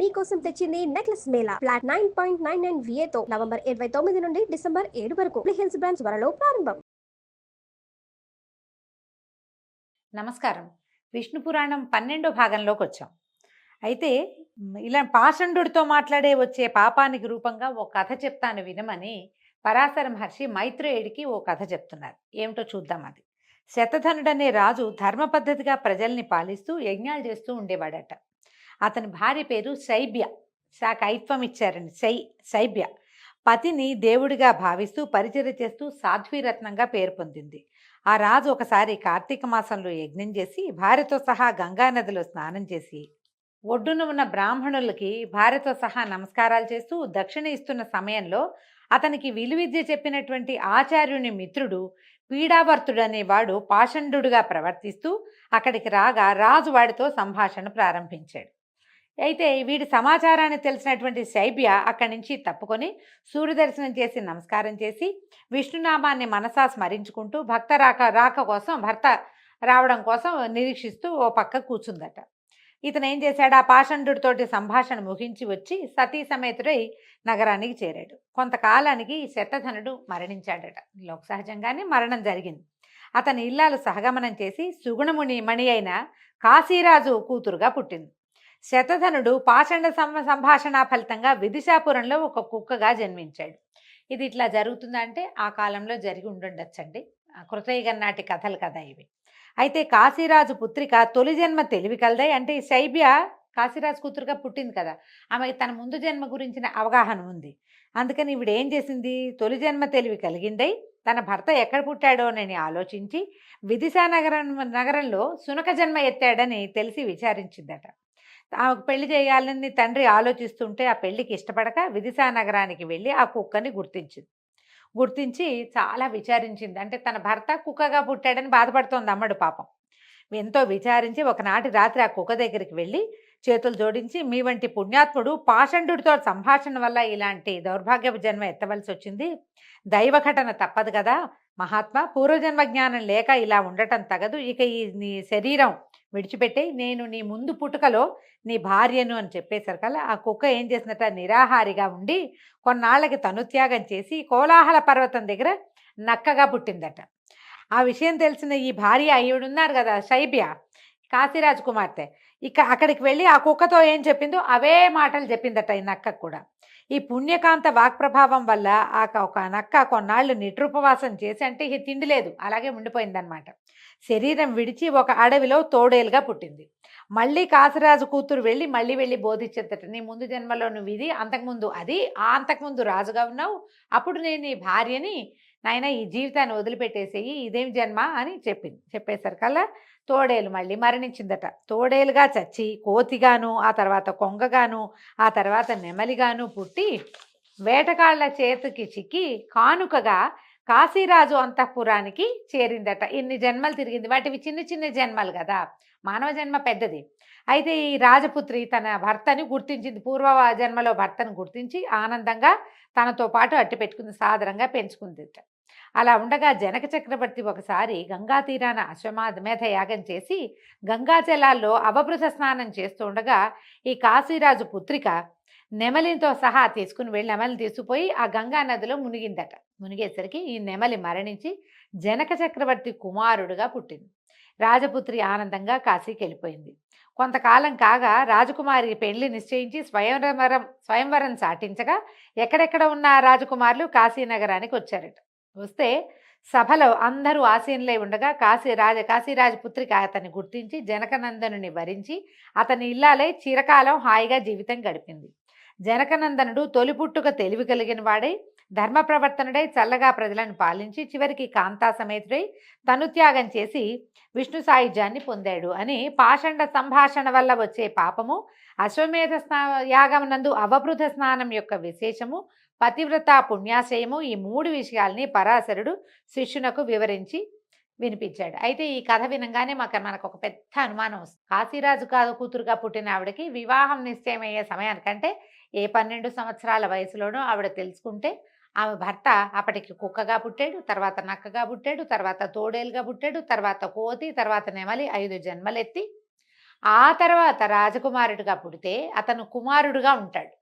మీకోసం తెచ్చింది necklace Mela flat 9.99 VA తో నవంబర్ 29 నుండి డిసెంబర్ 7 వరకు హిల్స్ బ్రాంచ్ త్వరలో ప్రారంభం. నమస్కారం. విష్ణు పురాణం 12వ భాగంలోకి వచ్చాం. అయితే ఇలా పాషండుడితో మాట్లాడే వచ్చే పాపానికి రూపంగా ఓ కథ చెప్తాను వినమని పరాశర మహర్షి మైత్రేయుడికి ఓ కథ చెప్తున్నారు. ఏమిటో చూద్దాం. అది శతధనుడనే రాజు ధర్మ పద్ధతిగా ప్రజల్ని పాలిస్తూ యజ్ఞాలు చేస్తూ ఉండేవాడట. అతని భార్య పేరు శైబ్య. కైత్వం ఇచ్చారండి. శైబ్య పతిని దేవుడిగా భావిస్తూ పరిచర్య చేస్తూ సాధ్వీరత్నంగా పేరు పొందింది. ఆ రాజు ఒకసారి కార్తీక మాసంలో యజ్ఞం చేసి భార్యతో సహా గంగానదిలో స్నానం చేసి ఒడ్డున ఉన్న బ్రాహ్మణులకి భార్యతో సహా నమస్కారాలు చేస్తూ దక్షిణ ఇస్తున్న సమయంలో అతనికి విలువిద్య చెప్పినటువంటి ఆచార్యుని మిత్రుడు పీడావర్తుడనేవాడు పాషండుడుగా ప్రవర్తిస్తూ అక్కడికి రాగా రాజు వాడితో సంభాషణ ప్రారంభించాడు. అయితే వీడి సమాచారాన్ని తెలిసినటువంటి శైబ్య అక్కడి నుంచి తప్పుకొని సూర్యదర్శనం చేసి నమస్కారం చేసి విష్ణునామాన్ని మనసా స్మరించుకుంటూ రాక కోసం భర్త రావడం కోసం నిరీక్షిస్తూ ఓ పక్క కూర్చుందట. ఇతను ఏం చేశాడు? ఆ పాషండుడితోటి సంభాషణ ముగించి వచ్చి సతీ సమేతుడై నగరానికి చేరాడు. కొంతకాలానికి శతధనుడు మరణించాడట. లోక సహజంగానే మరణం జరిగింది. అతని ఇల్లాలు సహగమనం చేసి మణి అయిన కాశీరాజు కూతురుగా పుట్టింది. శతధనుడు పాషండ సంభాషణ ఫలితంగా విదిశాపురంలో ఒక కుక్కగా జన్మించాడు. ఇది ఇట్లా జరుగుతుందంటే ఆ కాలంలో జరిగి ఉండుండొచ్చండి. కృతయుగం నాటి కథలు కదా ఇవి. అయితే కాశీరాజు పుత్రిక తొలి జన్మ తెలివి కలదై, అంటే శైబ్య కాశీరాజు కూతురుగా పుట్టింది కదా, ఆమెకి తన ముందు జన్మ గురించిన అవగాహన ఉంది. అందుకని ఇవిడ ఏం చేసింది? తొలి జన్మ తెలివి కలిగిందై తన భర్త ఎక్కడ పుట్టాడో అని ఆలోచించి విదిశా నగరంలో సునక జన్మ ఎత్తాడని తెలిసి విచారించిందట. ఆమెకు పెళ్లి చేయాలని తండ్రి ఆలోచిస్తుంటే ఆ పెళ్లికి ఇష్టపడక విదిశా నగరానికి వెళ్ళి ఆ కుక్కని గుర్తించి చాలా విచారించింది. అంటే తన భర్త కుక్కగా పుట్టాడని బాధపడుతోంది అమ్మడు పాపం. ఎంతో విచారించి ఒకనాటి రాత్రి ఆ కుక్క దగ్గరికి వెళ్ళి చేతులు జోడించి, మీ వంటి పుణ్యాత్ముడు పాషండుడితో సంభాషణ వల్ల ఇలాంటి దౌర్భాగ్యపు జన్మ ఎత్తవలసి వచ్చింది. దైవఘటన తప్పదు కదా మహాత్మా, పూర్వజన్మ జ్ఞానం లేక ఇలా ఉండటం తగదు. ఇక ఈ నీ శరీరం విడిచిపెట్టి నేను నీ ముందు పుట్టుకలో నీ భార్యను అని చెప్పేసరికల్లా ఆ కుక్క ఏం చేసినట్ట నిరాహారిగా ఉండి కొన్నాళ్ళకి తనుత్యాగం చేసి కోలాహల పర్వతం దగ్గర నక్కగా పుట్టిందట. ఆ విషయం తెలిసిన ఈ భార్య అయ్యుడున్నారు కదా శైబ్య, కాశీరాజు కుమార్తె, ఇక అక్కడికి వెళ్ళి ఆ కుక్కతో ఏం చెప్పిందో అవే మాటలు చెప్పిందట ఈ నక్కకు కూడా. ఈ పుణ్యకాంత వాక్ప్రభావం వల్ల ఒక నక్క కొన్నాళ్ళు నిట్రుపవాసం చేసి, అంటే ఇక తిండి లేదు అలాగే ఉండిపోయిందనమాట. శరీరం విడిచి ఒక అడవిలో తోడేలుగా పుట్టింది. మళ్ళీ కాశీరాజు కూతురు మళ్ళీ బోధించేదట, నీ ముందు జన్మలో నువ్వు ఇది, అంతకుముందు అది, అంతకుముందు రాజుగా ఉన్నావు, అప్పుడు నేను ఈ భార్యని, నాయన ఈ జీవితాన్ని వదిలిపెట్టేసేయి, ఇదేం జన్మ అని చెప్పేసరికల్లా తోడేలు మళ్ళీ మరణించిందట. తోడేలుగా చచ్చి కోతిగాను, ఆ తర్వాత కొంగగాను, ఆ తర్వాత నెమలిగాను పుట్టి వేటగాళ్ల చేతికి చిక్కి కానుకగా కాశీరాజు అంతఃపురానికి చేరిందట. ఇన్ని జన్మలు తిరిగింది. వాటివి చిన్న చిన్న జన్మలు కదా, మానవ జన్మ పెద్దది. అయితే ఈ రాజపుత్రి తన భర్తని గుర్తించింది, పూర్వ జన్మలో భర్తను గుర్తించి ఆనందంగా తనతో పాటు అట్టి పెట్టుకుని సాదరంగా పెంచుకుందిట. అలా ఉండగా జనక చక్రవర్తి ఒకసారి గంగా తీరాన అశ్వమేధ యాగం చేసి గంగా జలాల్లో అవభృత స్నానం చేస్తూ ఉండగా ఈ కాశీరాజు పుత్రిక నెమలితో సహా నెమలిని తీసుకుపోయి ఆ గంగా నదిలో మునిగిందట. మునిగేసరికి ఈ నెమలి మరణించి జనక చక్రవర్తి కుమారుడుగా పుట్టింది. రాజపుత్రి ఆనందంగా కాశీకి వెళ్ళిపోయింది. కొంతకాలం కాగా రాజకుమారి పెళ్లి నిశ్చయించి స్వయంవరం సాటించగా ఎక్కడెక్కడ ఉన్న రాజకుమారులు కాశీనగరానికి వచ్చారట. వస్తే సభలో అందరూ ఆసీనులై ఉండగా కాశీరాజ పుత్రిక అతన్ని గుర్తించి జనకనందనుని వరించి అతని ఇల్లాలై చిరకాలం హాయిగా జీవితం గడిపింది. జనకనందనుడు తొలి పుట్టుక తెలివి కలిగిన వాడై ధర్మ ప్రవర్తనుడై చల్లగా ప్రజలను పాలించి చివరికి కాంతా సమేతుడై తనుత్యాగం చేసి విష్ణు సాయుధ్యాన్ని పొందాడు అని పాషండ సంభాషణ వల్ల వచ్చే పాపము, అశ్వమేధ యాగం నందు అవభృత స్నానం యొక్క విశేషము, పతివ్రత పుణ్యాశయము, ఈ 3 విషయాల్ని పరాశరుడు శిష్యునకు వివరించి వినిపించాడు. అయితే ఈ కథ వినంగానే మనకు ఒక పెద్ద అనుమానం వస్తుంది. కాశీరాజు కూతురుగా పుట్టిన ఆవిడకి వివాహం నిశ్చయమయ్యే సమయానికంటే ఏ 12 సంవత్సరాల వయసులోనూ ఆవిడ తెలుసుకుంటే ఆమె భర్త అప్పటికి కుక్కగా పుట్టాడు, తర్వాత నక్కగా పుట్టాడు, తర్వాత తోడేలుగా పుట్టాడు, తర్వాత కోతి, తర్వాత నెమలి 5 జన్మలెత్తి ఆ తర్వాత రాజకుమారుడిగా పుడితే అతను కుమారుడుగా ఉంటాడు.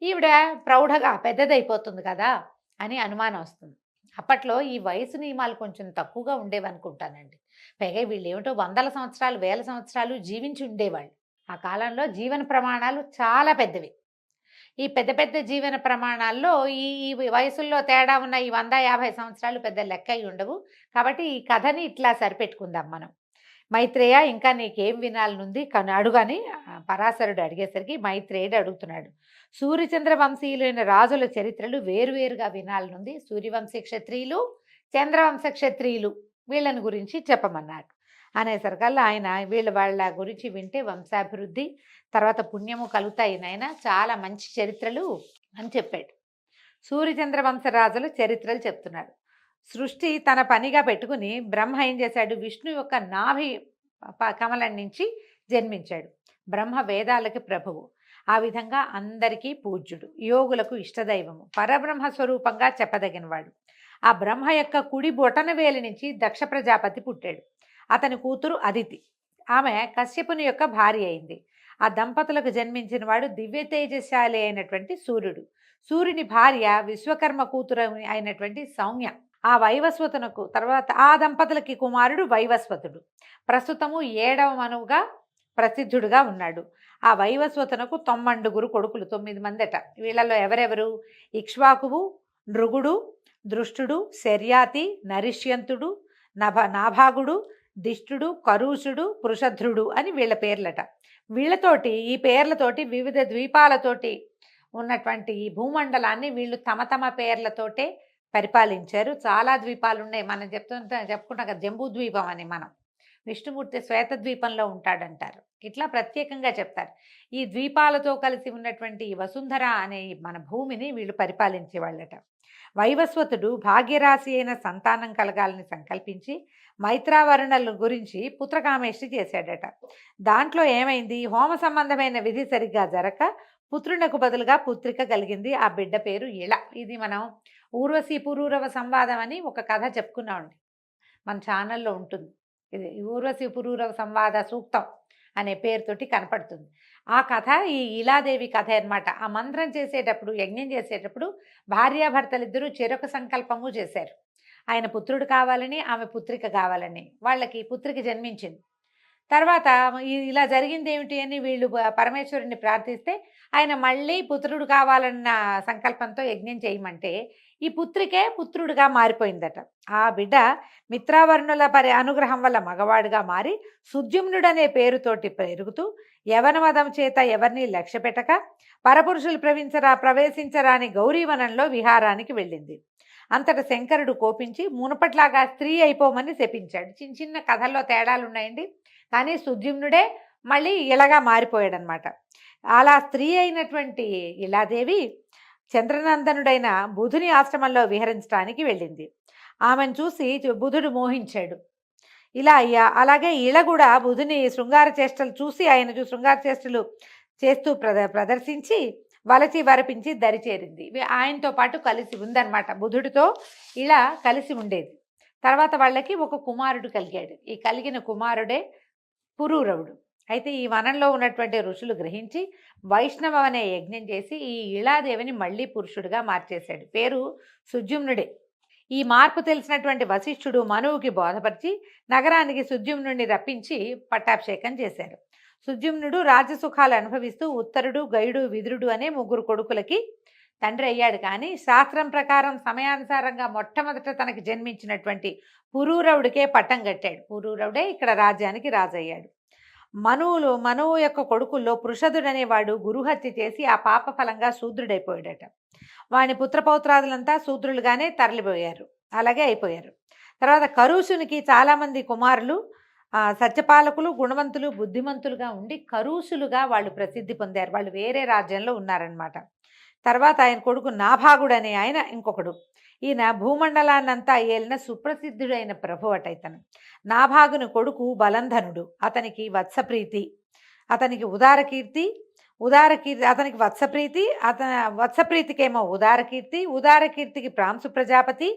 ఈవిడ ప్రౌఢగా పెద్దదైపోతుంది కదా అని అనుమానం వస్తుంది. అప్పట్లో ఈ వయసు నియమాలు కొంచెం తక్కువగా ఉండేవనుకుంటానండి. పైగా వీళ్ళేమిటో వందల సంవత్సరాలు, వేల సంవత్సరాలు జీవించి ఉండేవాళ్ళు. ఆ కాలంలో జీవన ప్రమాణాలు చాలా పెద్దవి. ఈ పెద్ద పెద్ద జీవన ప్రమాణాల్లో ఈ ఈ వయసుల్లో తేడా ఉన్న ఈ 150 సంవత్సరాలు పెద్ద లెక్క అయి ఉండవు. కాబట్టి ఈ కథని ఇట్లా సరిపెట్టుకుందాం మనం. మైత్రేయ ఇంకా నీకేం వినాలనుంది అడుగని పరాశరుడు అడిగేసరికి మైత్రేయుడు అడుగుతున్నాడు. సూర్యచంద్ర వంశీయులైన రాజుల చరిత్రలు వేరువేరుగా వినాలనుంది. సూర్యవంశీ క్షత్రియులు, చంద్రవంశ క్షత్రియులు వీళ్ళని గురించి చెప్పమన్నాడు. అనేసరికల్లా ఆయన వాళ్ళ గురించి వింటే వంశాభివృద్ధి తర్వాత పుణ్యము కలుగుతాయి నాయన, చాలా మంచి చరిత్రలు అని చెప్పాడు. సూర్యచంద్ర వంశరాజుల చరిత్రలు చెప్తున్నాడు. సృష్టి తన పనిగా పెట్టుకుని బ్రహ్మ ఏం చేశాడు, విష్ణు యొక్క నాభి కమలం నుంచి జన్మించాడు. బ్రహ్మ వేదాలకి ప్రభువు, ఆ విధంగా అందరికీ పూజ్యుడు, యోగులకు ఇష్టదైవము, పరబ్రహ్మ స్వరూపంగా చెప్పదగినవాడు. ఆ బ్రహ్మ యొక్క కుడి బొటన వేలి నుంచి దక్ష ప్రజాపతి పుట్టాడు. అతని కూతురు అదితి, ఆమె కశ్యపుని యొక్క భార్య అయింది. ఆ దంపతులకు జన్మించిన వాడు దివ్య తేజశాలి అయినటువంటి సూర్యుడు. సూర్యుని భార్య విశ్వకర్మ కూతురు అయినటువంటి సౌమ్య. ఆ వైవస్వతునకు తర్వాత ఆ దంపతులకి కుమారుడు వైవస్వతుడు. ప్రస్తుతము 7వ మనువుగా ప్రసిద్ధుడుగా ఉన్నాడు. ఆ వైవస్వతునకు 9 కొడుకులు, 9 మందట. వీళ్ళలో ఎవరెవరు, ఇక్ష్వాకువు, నృగుడు, దృష్టుడు, శర్యాతి, నరిష్యంతుడు, నాభాగుడు, దిష్టుడు, కరూషుడు, పృషధ్రుడు అని వీళ్ళ పేర్లట. వీళ్ళతోటి ఈ పేర్లతోటి వివిధ ద్వీపాలతోటి ఉన్నటువంటి ఈ భూమండలాన్ని వీళ్ళు తమ తమ పేర్లతోటే పరిపాలించారు. చాలా ద్వీపాలు ఉన్నాయి. మనం చెప్పుకుంటాం కదా జంబూ ద్వీపం అని. మనం విష్ణుమూర్తి శ్వేత ద్వీపంలో ఉంటాడంటారు. ఇట్లా ప్రత్యేకంగా చెప్తారు. ఈ ద్వీపాలతో కలిసి ఉన్నటువంటి ఈ వసుంధర అనే మన భూమిని వీళ్ళు పరిపాలించే వాళ్ళట. వైవస్వతుడు భాగ్యరాశి అయిన సంతానం కలగాలని సంకల్పించి మైత్రావరుణల గురించి పుత్రకామేష్టి చేశాడట. దాంట్లో ఏమైంది, హోమ సంబంధమైన విధి సరిగ్గా జరగక పుత్రునకు బదులుగా పుత్రిక కలిగింది. ఆ బిడ్డ పేరు ఇళ. ఇది మనం ఊర్వశి పురూరవ సంవాదం అని ఒక కథ చెప్పుకున్నామండి, మన ఛానల్లో ఉంటుంది. ఇది ఊర్వశి పురూరవ సంవాద సూక్తం అనే పేరుతోటి కనపడుతుంది. ఆ కథ ఈ ఇలాదేవి కథ అన్నమాట. ఆ మంత్రం చేసేటప్పుడు, యజ్ఞం చేసేటప్పుడు భార్యాభర్తలిద్దరూ చెరొక సంకల్పము చేశారు. ఆయన పుత్రుడు కావాలని, ఆమె పుత్రిక కావాలని. వాళ్ళకి పుత్రిక జన్మించింది. తర్వాత ఇలా జరిగింది ఏమిటి అని వీళ్ళు పరమేశ్వరుని ప్రార్థిస్తే ఆయన మళ్ళీ పుత్రుడు కావాలన్న సంకల్పంతో యజ్ఞం చేయమంటే ఈ పుత్రికే పుత్రుడిగా మారిపోయిందట. ఆ బిడ్డ మిత్రావర్ణుల అనుగ్రహం వల్ల మగవాడుగా మారి సుద్యుమ్నుడనే పేరుతోటి పెరుగుతూ యవనమదం చేత ఎవరిని లక్ష్య పెట్టక పరపురుషులు ప్రవేశించరాని గౌరీవనంలో విహారానికి వెళ్ళింది. అంతట శంకరుడు కోపించి మునపట్లాగా స్త్రీ అయిపోమని శపించాడు. చిన్న చిన్న కథల్లో తేడాలు ఉన్నాయండి, కానీ సుద్యుమ్నుడే మళ్ళీ ఇలాగా మారిపోయాడనమాట. అలా స్త్రీ అయినటువంటి ఇలాదేవి చంద్రనందనుడైన బుధుని ఆశ్రమంలో విహరించడానికి వెళ్ళింది. ఆమెను చూసి బుధుడు మోహించాడు. అలాగే ఇళ కూడా బుధుని శృంగార చేష్టలు చూసి ఆయన శృంగార చేష్టలు చేస్తూ ప్రదర్శించి వలచి వరపించి దరిచేరింది. ఆయనతో పాటు కలిసి ఉందన్నమాట. బుధుడితో ఇలా కలిసి ఉండేది. తర్వాత వాళ్ళకి ఒక కుమారుడు కలిగాడు. ఈ కలిగిన కుమారుడే పురూరవుడు. అయితే ఈ వనంలో ఉన్నటువంటి ఋషులు గ్రహించి వైష్ణవ అనే యజ్ఞం చేసి ఈ ఇళాదేవిని మళ్ళీ పురుషుడిగా మార్చేశాడు. పేరు సుద్యుమ్నుడే. ఈ మార్పు తెలిసినటువంటి వశిష్ఠుడు మనువుకి బోధపరిచి నగరానికి సుద్యుమ్నుడిని రప్పించి పట్టాభిషేకం చేశారు. సుద్యుమ్నుడు రాజసుఖాలు అనుభవిస్తూ ఉత్తరుడు, గయుడు, విదురుడు అనే 3 కొడుకులకి తండ్రి అయ్యాడు. కానీ శాస్త్రం ప్రకారం సమయానుసారంగా మొట్టమొదట తనకి జన్మించినటువంటి పురూరవుడికే పట్టం కట్టాడు. పురూరవుడే ఇక్కడ రాజ్యానికి రాజయ్యాడు. మనువు యొక్క కొడుకుల్లో పృషదుడనేవాడు గురుహత్య చేసి ఆ పాప ఫలంగా శూద్రుడైపోయాడట. వాని పుత్రపౌత్రాదులంతా శూద్రులుగానే తరలిపోయారు, అలాగే అయిపోయారు. తర్వాత కరూసునికి చాలామంది కుమారులు సత్యపాలకులు, గుణవంతులు, బుద్ధిమంతులుగా ఉండి కరూసులుగా వాళ్ళు ప్రసిద్ధి పొందారు. వాళ్ళు వేరే రాజ్యంలో ఉన్నారనమాట. తర్వాత ఆయన కొడుకు నాభాగుడు అనే ఆయన ఇంకొకడు. ఈయన భూమండలాన్నంతా ఏలిన సుప్రసిద్ధుడైన ప్రభు అట ఇతను. నాభాగుని కొడుకు బలంధనుడు. అతనికి వత్సప్రీతి, అతనికి ఉదారకీర్తి, అతనికి వత్సప్రీతి, వత్సప్రీతికేమో ఉదారకీర్తి, ఉదారకీర్తికి ప్రాంశు ప్రజాపతి,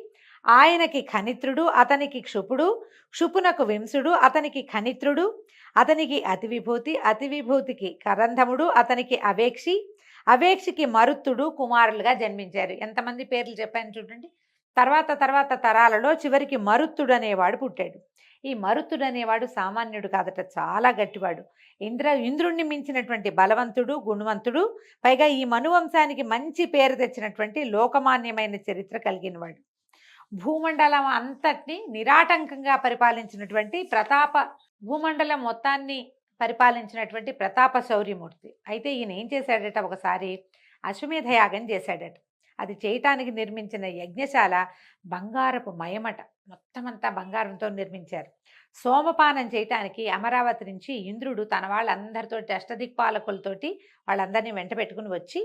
ఆయనకి ఖనిత్రుడు, అతనికి క్షుపుడు, క్షుపునకు వింసుడు, అతనికి ఖనిత్రుడు, అతనికి అతివిభూతి, అతివిభూతికి కరంధముడు, అతనికి అవేక్షి, అవేక్షికి మరుత్తుడు కుమారులుగా జన్మించారు. ఎంతమంది పేర్లు చెప్పాను చూడండి. తర్వాత తర్వాత తరాలలో చివరికి మరుత్తుడు అనేవాడు పుట్టాడు. ఈ మరుత్తుడు అనేవాడు సామాన్యుడు కాదట, చాలా గట్టివాడు. ఇంద్రుణ్ణి మించినటువంటి బలవంతుడు, గుణవంతుడు, పైగా ఈ మనువంశానికి మంచి పేరు తెచ్చినటువంటి లోకమాన్యమైన చరిత్ర కలిగినవాడు. భూమండలం అంతటిని నిరాటంకంగా పరిపాలించినటువంటి భూమండలం మొత్తాన్ని పరిపాలించినటువంటి ప్రతాప శౌర్యమూర్తి. అయితే ఈయన ఏం చేశాడట, ఒకసారి అశ్వమేధ యాగం చేశాడట. అది చేయటానికి నిర్మించిన యజ్ఞశాల బంగారపు మయమట, మొత్తం అంతా బంగారంతో నిర్మించారు. సోమపానం చేయటానికి అమరావతి నుంచి ఇంద్రుడు తన వాళ్ళందరితో అష్టదిక్పాలకులతోటి వాళ్ళందరినీ వెంట పెట్టుకుని వచ్చి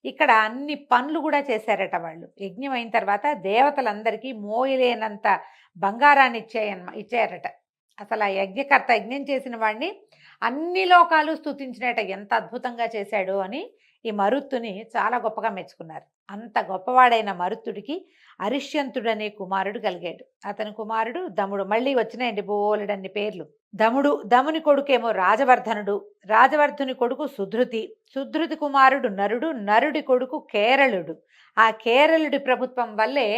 ఇక్కడ అన్ని పనులు కూడా చేశారట. వాళ్ళు యజ్ఞం అయిన తర్వాత దేవతలందరికీ మోయలేనంత బంగారాన్ని ఇచ్చారట. అసలు ఆ యజ్ఞకర్త యజ్ఞం చేసిన వాడిని అన్ని లోకాలు స్తుతించినట, ఎంత అద్భుతంగా చేశాడు అని ఈ మరుత్తుని చాలా గొప్పగా మెచ్చుకున్నారు. అంత గొప్పవాడైన మరుత్తుడికి అరిష్యంతుడనే కుమారుడు కలిగాడు. అతని కుమారుడు దముడు. మళ్ళీ వచ్చినాయండి బోలెడన్ని పేర్లు. దముని కొడుకేమో రాజవర్ధనుడు, రాజవర్ధుని కొడుకు సుధృతి, సుధృతి కుమారుడు నరుడు, నరుడి కొడుకు కేరళుడు. ఆ కేరళుడి ప్రభుత్వం వల్లే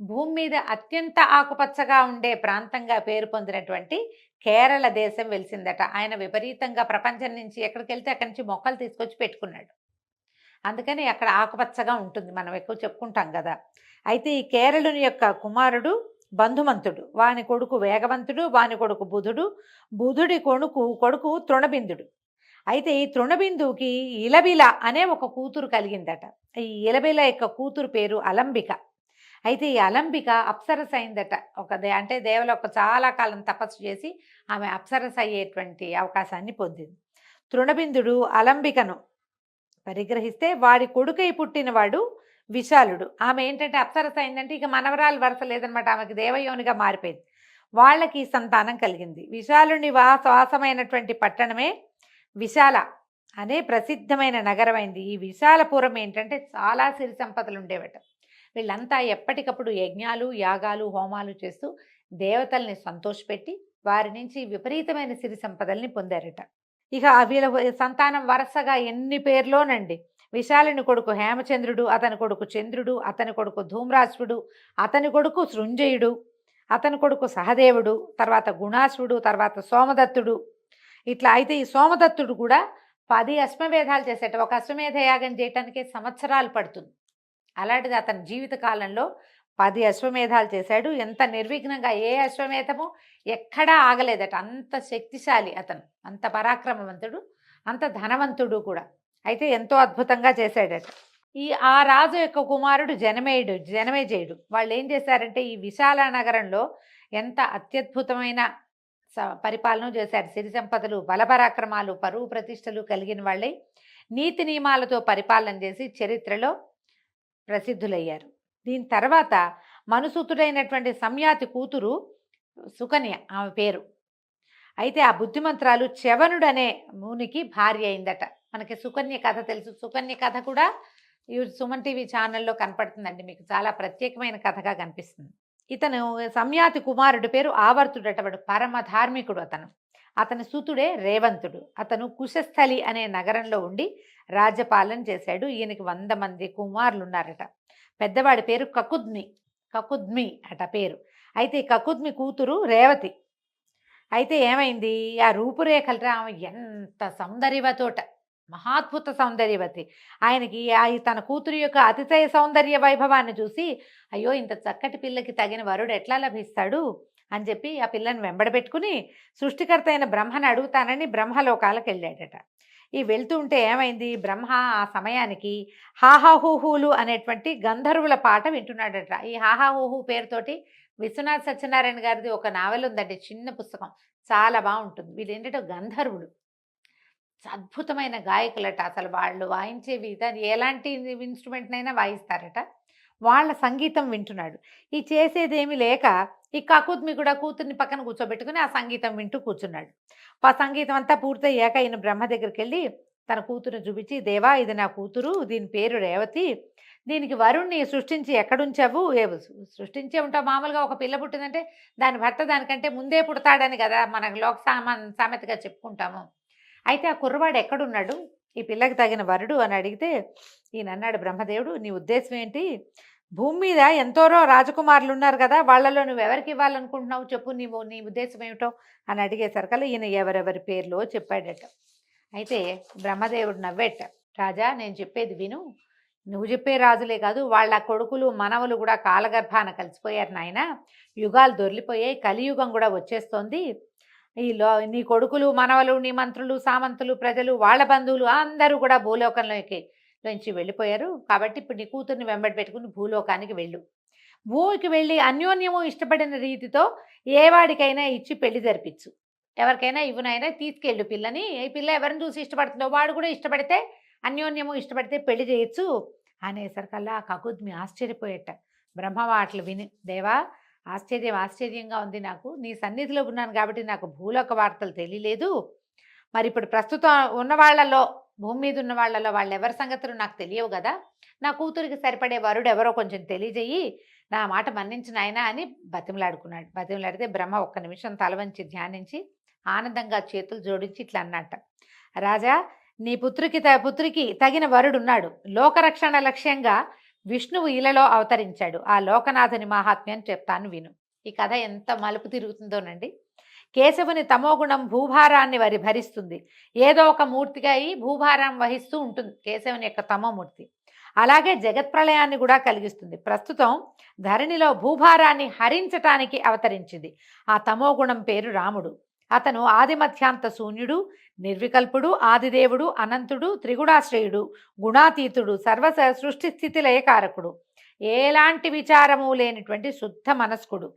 భూమి మీద అత్యంత ఆకుపచ్చగా ఉండే ప్రాంతంగా పేరు పొందినటువంటి కేరళ దేశం వెలిసిందట. ఆయన విపరీతంగా ప్రపంచం నుంచి ఎక్కడికి వెళ్తే అక్కడి నుంచి మొక్కలు తీసుకొచ్చి పెట్టుకున్నాడు. అందుకని అక్కడ ఆకుపచ్చగా ఉంటుంది, మనం ఎక్కువ చెప్పుకుంటాం కదా. అయితే ఈ కేరళుని యొక్క కుమారుడు బంధుమంతుడు, వాని కొడుకు వేగవంతుడు, వాని కొడుకు బుధుడు, బుధుడి కొడుకు తృణబిందుడు. అయితే ఈ తృణబిందువుకి ఇలబిల అనే ఒక కూతురు కలిగిందట. ఈ ఇలబిల యొక్క కూతురు పేరు అలంబిక. అయితే ఈ అలంబిక అప్సరస అయిందట. అంటే దేవలోక చాలా కాలం తపస్సు చేసి ఆమె అప్సరస అయ్యేటువంటి అవకాశాన్ని పొందింది. తృణబిందుడు అలంబికను పరిగ్రహిస్తే వాడి కొడుకై పుట్టినవాడు విశాలుడు. ఆమె ఏంటంటే అప్సరస అయిందంటే ఇక మనవరాలు వరస లేదనమాట, ఆమెకి దేవయోనిగా మారిపోయింది. వాళ్ళకి సంతానం కలిగింది. విశాలుని వాసమైనటువంటి పట్టణమే విశాల అనే ప్రసిద్ధమైన నగరమైంది. ఈ విశాలపురం ఏంటంటే చాలా సిరి సంపదలు ఉండేవట. వీళ్ళంతా ఎప్పటికప్పుడు యజ్ఞాలు, యాగాలు, హోమాలు చేస్తూ దేవతల్ని సంతోషపెట్టి వారి నుంచి విపరీతమైన సిరి సంపదల్ని పొందారట. ఇక వీళ్ళ సంతానం వరుసగా ఎన్ని పేర్లోనండి. విశాలుని కొడుకు హేమచంద్రుడు, అతని కొడుకు చంద్రుడు, అతని కొడుకు ధూమ్రాశ్వుడు, అతని కొడుకు సృంజయుడు, అతని కొడుకు సహదేవుడు, తర్వాత గుణాశ్వుడు, తర్వాత సోమదత్తుడు. ఇట్లా అయితే ఈ సోమదత్తుడు కూడా 10 అశ్వమేధాలు చేసేట. ఒక అశ్వమేధ యాగం చేయటానికే సంవత్సరాలు పడుతుంది. అలాంటిది అతని జీవిత కాలంలో 10 అశ్వమేధాలు చేశాడు. ఎంత నిర్విఘ్నంగా, ఏ అశ్వమేధము ఎక్కడా ఆగలేదట. అంత శక్తిశాలి అతను, అంత పరాక్రమవంతుడు, అంత ధనవంతుడు కూడా. అయితే ఎంతో అద్భుతంగా చేశాడట. ఆ రాజు యొక్క కుమారుడు జనమేజయుడు. వాళ్ళు ఏం చేశారంటే ఈ విశాల నగరంలో ఎంత అత్యద్భుతమైన పరిపాలన చేశారు. సిరి సంపదలు, బలపరాక్రమాలు, పరువు ప్రతిష్టలు కలిగిన వాళ్ళే నీతి నియమాలతో పరిపాలన చేసి చరిత్రలో ప్రసిద్ధులయ్యారు. దీని తర్వాత మనుసూతుడైనటువంటి సంయాతి కూతురు సుకన్య ఆమె పేరు. అయితే ఆ బుద్ధిమంత్రాలు చ్యవనుడు అనే మునికి భార్య అయిందట. మనకి సుకన్య కథ తెలుసు. సుకన్య కథ కూడా ఈ సుమన్ టీవీ ఛానల్లో కనపడుతుందండి, మీకు చాలా ప్రత్యేకమైన కథగా కనిపిస్తుంది. ఇతను సంయాతి కుమారుడి పేరు ఆవర్తుడట. వాడు పరమ ధార్మికుడు. అతని సూతుడే రేవంతుడు. అతను కుశస్థలి అనే నగరంలో ఉండి రాజ్యపాలన చేశాడు. ఈయనకి 100 మంది కుమారులు ఉన్నారట. పెద్దవాడి పేరు కకుద్మి అట పేరు. అయితే కకుద్మి కూతురు రేవతి. అయితే ఏమైంది, ఆ రూపురేఖలు ఆమె ఎంత సౌందర్యవతోట, మహాద్భుత సౌందర్యవతి. ఆయనకి తన కూతురు యొక్క అతిశయ సౌందర్య వైభవాన్ని చూసి, అయ్యో ఇంత చక్కటి పిల్లకి తగిన వరుడు ఎట్లా లభిస్తాడు అని చెప్పి ఆ పిల్లని వెంబడబెట్టుకుని సృష్టికర్త అయిన బ్రహ్మని అడుగుతానని బ్రహ్మలోకాలకు వెళ్ళాడట. ఈ వెళ్తూ ఉంటే ఏమైంది, బ్రహ్మ ఆ సమయానికి హాహాహూహులు అనేటువంటి గంధర్వుల పాట వింటున్నాడట. ఈ హాహాహూహు పేరుతోటి విశ్వనాథ్ సత్యనారాయణ గారిది ఒక నావెల్ ఉందండి, చిన్న పుస్తకం, చాలా బాగుంటుంది. వీళ్ళు ఏంటంటే గంధర్వులు, అద్భుతమైన గాయకులట. అసలు వాళ్ళు వాయించేవి ఎలాంటి ఇన్స్ట్రుమెంట్నైనా వాయిస్తారట. వాళ్ళ సంగీతం వింటున్నాడు. ఈ చేసేదేమీ లేక ఈ కకుద్మి కూడా కూతుర్ని పక్కన కూర్చోబెట్టుకుని ఆ సంగీతం వింటూ కూర్చున్నాడు. ఆ సంగీతం అంతా పూర్తయ్యాక ఈయన బ్రహ్మ దగ్గరికి వెళ్ళి తన కూతురుని చూపించి, దేవా ఇది నా కూతురు, దీని పేరు రేవతి, దీనికి వరుణ్ణి సృష్టించి ఎక్కడుంచావు సృష్టించే ఉంటావు. మామూలుగా ఒక పిల్ల పుట్టిందంటే దాని భర్త దానికంటే ముందే పుడతాడని కదా మనకు సామెతగా చెప్పుకుంటాము. అయితే ఆ కుర్రవాడు ఎక్కడున్నాడు, ఈ పిల్లకి తగిన వరుడు అని అడిగితే ఈయన అన్నాడు బ్రహ్మదేవుడు, నీ ఉద్దేశం ఏంటి? భూమి మీద ఎంతోరో రాజకుమారులు ఉన్నారు కదా, వాళ్ళలో నువ్వు ఎవరికి ఇవ్వాలనుకుంటున్నావు చెప్పు, నీ ఉద్దేశం ఏమిటో అని అడిగేసరికల్లా ఈయన ఎవరెవరి పేర్లో చెప్పాడట. అయితే బ్రహ్మదేవుడు నవ్వేట, రాజా నేను చెప్పేది విను, నువ్వు చెప్పే రాజులే కాదు వాళ్ళ కొడుకులు మనవలు కూడా కాలగర్భాన కలిసిపోయారు నాయన, యుగాలు దొర్లిపోయాయి, కలియుగం కూడా వచ్చేస్తోంది. నీ కొడుకులు మనవలు నీ మంత్రులు సామంతులు ప్రజలు వాళ్ళ బంధువులు అందరూ కూడా భూలోకంలోకి నుంచి వెళ్ళిపోయారు. కాబట్టి ఇప్పుడు నీ కూతుర్ని వెంబడి పెట్టుకుని భూలోకానికి వెళ్ళు. భూమికి వెళ్ళి అన్యోన్యము ఇష్టపడిన రీతితో ఏ వాడికైనా ఇచ్చి పెళ్లి జరిపించు. ఎవరికైనా ఇవ్వనైనా తీసుకెళ్ళు పిల్లని. ఈ పిల్ల ఎవరిని చూసి ఇష్టపడుతుందో వాడు కూడా ఇష్టపడితే అన్యోన్యము ఇష్టపడితే పెళ్లి చేయొచ్చు అనేసరికల్లా కకుద్మి ఆశ్చర్యపోయేట. బ్రహ్మ మాటలు విని, దేవా ఆశ్చర్యంగా ఉంది, నాకు నీ సన్నిధిలో ఉన్నాను కాబట్టి నాకు భూలోక వార్తలు తెలియలేదు. మరి ఇప్పుడు ప్రస్తుతం ఉన్న వాళ్ళలో భూమి మీద ఉన్న వాళ్ళలో వాళ్ళు ఎవరి సంగతులు నాకు తెలియవు కదా, నా కూతురికి సరిపడే వరుడు ఎవరో కొంచెం తెలియజేయి, నా మాట మన్నించిన ఆయన అని బతిమలాడుకున్నాడు. బతిమలాడితే బ్రహ్మ ఒక్క నిమిషం తల వంచి ధ్యానించి ఆనందంగా చేతులు జోడించి ఇట్లా అన్నట్ట, రాజా నీ పుత్రికి తగిన వరుడున్నాడు. లోకరక్షణ లక్ష్యంగా విష్ణువు ఇలలో అవతరించాడు. ఆ లోకనాథుని మహాత్మ్యం చెప్తాను విను. ఈ కథ ఎంత మలుపు తిరుగుతుందోనండి. కేశవుని తమోగుణం భూభారాన్ని భరిస్తుంది. ఏదో ఒక మూర్తిగా ఈ భూభారం వహిస్తూ ఉంటుంది కేశవుని యొక్క తమోమూర్తి. అలాగే జగత్ప్రళయాన్ని కూడా కలిగిస్తుంది. ప్రస్తుతం ధరణిలో భూభారాన్ని హరించటానికి అవతరించింది ఆ తమోగుణం పేరు రాముడు. అతను ఆదిమధ్యాంత శూన్యుడు, నిర్వికల్పుడు, ఆదిదేవుడు, అనంతుడు, త్రిగుణాశ్రయుడు, గుణాతీతుడు, సృష్టి స్థితి లయకారకుడు, ఎలాంటి విచారము లేనిటువంటి శుద్ధ మనస్కుడు,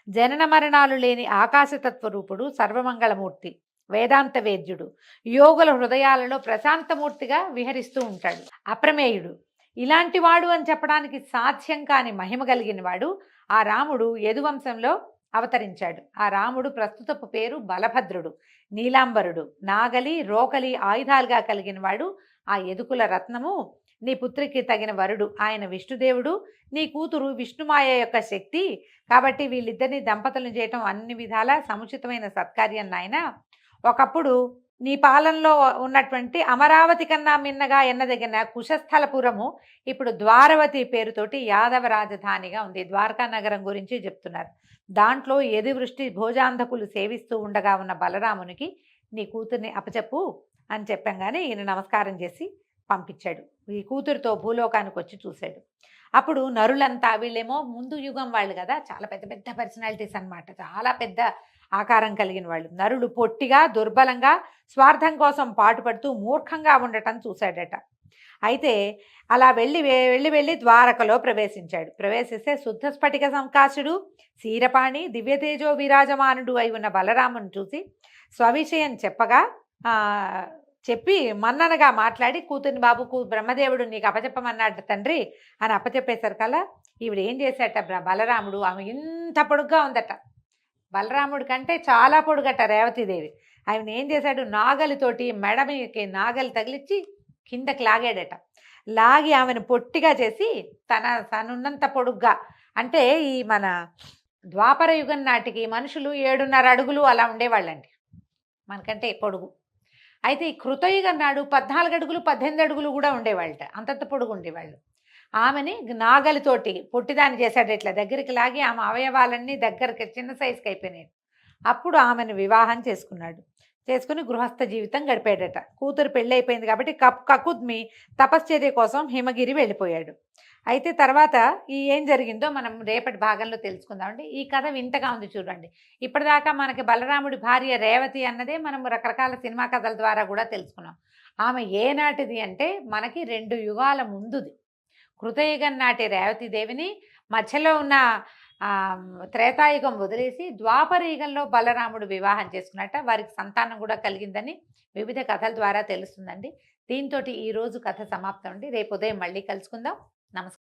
జనన మరణాలు లేని ఆకాశతత్వరూపుడు, సర్వమంగళమూర్తి, వేదాంత వేద్యుడు, యోగుల హృదయాలలో ప్రశాంతమూర్తిగా విహరిస్తూ ఉంటాడు, అప్రమేయుడు. ఇలాంటి వాడు అని చెప్పడానికి సాధ్యం కాని మహిమ కలిగిన వాడు ఆ రాముడు యదువంశంలో అవతరించాడు. ఆ రాముడు ప్రస్తుతపు పేరు బలభద్రుడు, నీలాంబరుడు, నాగలి రోకలి ఆయుధాలుగా కలిగిన వాడు ఆ యదుకుల రత్నము. నీ పుత్రికి తగిన వరుడు ఆయన విష్ణుదేవుడు, నీ కూతురు విష్ణుమాయ యొక్క శక్తి. కాబట్టి వీళ్ళిద్దరిని దంపతులను చేయటం అన్ని విధాలా సముచితమైన సత్కార్యం నాయన. ఒకప్పుడు నీ పాలనలో ఉన్నటువంటి అమరావతి కన్నా మిన్నగా ఎన్నదగిన కుశస్థలపురము ఇప్పుడు ద్వారవతి పేరుతోటి యాదవ రాజధానిగా ఉంది. ద్వారకా నగరం గురించి చెప్తున్నారు. దాంట్లో యదువృష్టి భోజాంధకులు సేవిస్తూ ఉండగా ఉన్న బలరామునికి నీ కూతుర్ని అప్పచెప్పు అని చెప్పంగానే ఈయన నమస్కారం చేసి పంపించాడు. ఈ కూతురితో భూలోకానికి వచ్చి చూశాడు. అప్పుడు నరులంతా, వీళ్ళేమో ముందు యుగం వాళ్ళు కదా, చాలా పెద్ద పెద్ద పర్సనాలిటీస్ అన్నమాట, చాలా పెద్ద ఆకారం కలిగిన వాళ్ళు. నరులు పొట్టిగా దుర్బలంగా స్వార్థం కోసం పాటుపడుతూ మూర్ఖంగా ఉండటం చూశాడట. అయితే అలా వెళ్ళి ద్వారకలో ప్రవేశించాడు. ప్రవేశిస్తే శుద్ధ స్ఫటిక సంకాశుడు, శీరపాణి, దివ్యతేజో విరాజమానుడు అయి ఉన్న బలరామును చూసి స్వవిషయం చెప్పి మన్ననగా మాట్లాడి, కూతుర్ని బాబుకు బ్రహ్మదేవుడు నీకు అప్పచెప్పమన్నాడు తండ్రి అని అప్పచెప్పేసరికల్లా ఈవిడ ఏం చేశాట బలరాముడు, ఆమె ఇంత పొడుగ్గా ఉందట, బలరాముడి కంటే చాలా పొడుగట రేవతీదేవి. ఆయన ఏం చేశాడు, నాగలితోటి మెడమికి నాగలి తగిలిచ్చి కిందకి లాగాడట. లాగి ఆమెను పొట్టిగా చేసి తనున్నంత పొడుగ్గా, అంటే ఈ మన ద్వాపర యుగం నాటికి మనుషులు 7.5 అడుగులు అలా ఉండేవాళ్ళండి, మనకంటే పొడుగు. అయితే ఈ కృతయుగం నాడు 14 అడుగులు 18 అడుగులు కూడా ఉండేవాళ్ళట, అంతంత పొడుగు ఉండేవాళ్ళు. ఆమెని నాగలితోటి పొట్టిదాన్ని చేశాడు, ఇట్లా దగ్గరికి లాగి ఆమె అవయవాలన్నీ దగ్గరికి చిన్న సైజుకి అయిపోయినాయి. అప్పుడు ఆమెను వివాహం చేసుకుని గృహస్థ జీవితం గడిపాడట. కూతురు పెళ్ళి అయిపోయింది కాబట్టి కకుద్మి తపశ్చర్య కోసం హిమగిరి వెళ్ళిపోయాడు. అయితే తర్వాత ఏం జరిగిందో మనం రేపటి భాగంలో తెలుసుకుందామండి. ఈ కథ వింతగా ఉంది చూడండి. ఇప్పటిదాకా మనకి బలరాముడి భార్య రేవతి అన్నదే మనం రకరకాల సినిమా కథల ద్వారా కూడా తెలుసుకున్నాం. ఆమె ఏనాటిది అంటే మనకి 2 యుగాల ముందుది. కృతయుగం నాటి రేవతీదేవిని మధ్యలో ఉన్న త్రేతాయుగం వదిలేసి ద్వాపర యుగంలో బలరాముడు వివాహం చేసుకున్నట్ట. వారికి సంతానం కూడా కలిగిందని వివిధ కథల ద్వారా తెలుస్తుందండి. దీంతో ఈరోజు కథ సమాప్తం అండి. రేపు ఉదయం మళ్ళీ కలుసుకుందాం. నమస్కారం.